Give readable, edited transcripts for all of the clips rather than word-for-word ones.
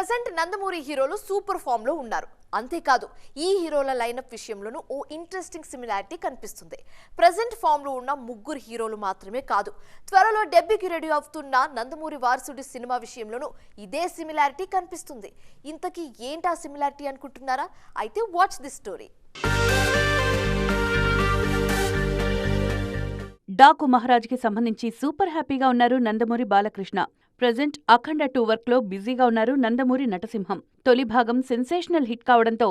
Present Nandamuri హీరోలు super form లో ఉన్నారు. అంతేకాదు ఈ హీరోల లైనప్ విషయంలోనూ ఓ ఇంట్రెస్టింగ్ సిమిలారిటీ కనిపిస్తుంది. ప్రెజెంట్ ఫామ్ లో ఉన్న ముగ్గురు హీరోలు మాత్రమే కాదు, త్వరలో డెబ్యూకి రెడీ అవుతున్న నందమూరి వారసుడి సినిమా విషయంలోనూ ఇదే సిమిలారిటీ కనిపిస్తుంది. ఇంతకీ ఏంటా సిమిలారిటీ అనుకుంటున్నారా? అయితే వాచ్ దిస్ స్టోరీ. డాకు మహారాజ్కి సంబంధించి సూపర్ హ్యాపీగా ఉన్నారు నందమూరి బాలకృష్ణ. ప్రెజెంట్ అఖండ 2 వర్క్లో బిజీగా ఉన్నారు నందమూరి నటసింహం. తొలి భాగం సెన్సేషనల్ హిట్ కావడంతో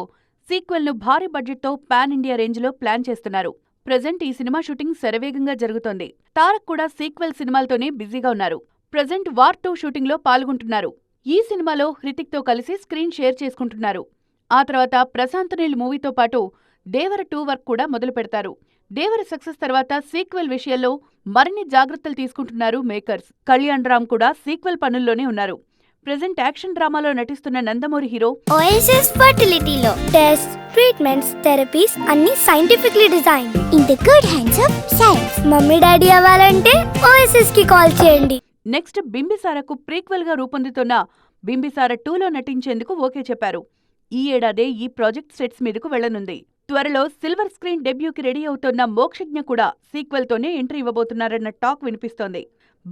సీక్వెల్ను భారీ బడ్జెట్తో పాన్ ఇండియా రేంజ్లో ప్లాన్ చేస్తున్నారు. ప్రెజెంట్ ఈ సినిమా షూటింగ్ శరవేగంగా జరుగుతోంది. తారక్ కూడా సీక్వెల్ సినిమాలతోనే బిజీగా ఉన్నారు. ప్రెజెంట్ వార్ 2 షూటింగ్లో పాల్గొంటున్నారు. ఈ సినిమాలో హృతిక్తో కలిసి స్క్రీన్ షేర్ చేసుకుంటున్నారు. ఆ తర్వాత ప్రశాంత్ నీల్ మూవీతో పాటు దేవర 2 వర్క్ కూడా మొదలు పెడతారు. దేవర సక్సెస్ తర్వాత సీక్వెల్ విషయంలో మరిన్ని జాగ్రత్తలు తీసుకుంటున్నారు మేకర్స్. కళ్యాణ్ రామ్ కూడా సీక్వెల్ పనుల్లోనే ఉన్నారు. ప్రెజెంట్ యాక్షన్ డ్రామాలో నటిస్తున్న నందమూరి హీరో ఓఎస్ఎస్ ఫర్టిలిటీలో టెస్ట్, ట్రీట్మెంట్స్, థెరపీస్ అన్ని scientifically design in the good hands of science. Mummy daddy అవ్వాలంటే ఓఎస్ఎస్ కి కాల్ చేయండి. నెక్స్ట్ బింబిసారకు ప్రీక్వెల్ గా రూపొందుతున్న బింబిసార 2లో నటించేందుకు ఓకే చెప్పారు. ఈ ఏడాదే ఈ ప్రాజెక్ట్ సెట్స్ మీదకు వెళ్లనుంది. త్వరలో సిల్వర్ స్క్రీన్ డెబ్యూకి రెడీ అవుతోన్న మోక్షజ్ఞ కూడా సీక్వెల్తోనే ఎంట్రీ ఇవ్వబోతున్నారన్న టాక్ వినిపిస్తోంది.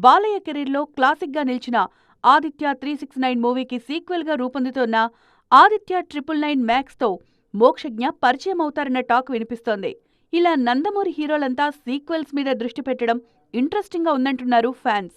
బాలయ్య కెరీర్లో క్లాసిక్గా నిలిచిన ఆదిత్య 369 మూవీకి సీక్వెల్గా రూపొందుతోన్న ఆదిత్య 999 మ్యాక్స్తో మోక్షజ్ఞ పరిచయం అవుతారన్న టాక్ వినిపిస్తోంది. ఇలా నందమూరి హీరోలంతా సీక్వెల్స్ మీద దృష్టి పెట్టడం ఇంట్రెస్టింగ్గా ఉందంటున్నారు ఫ్యాన్స్.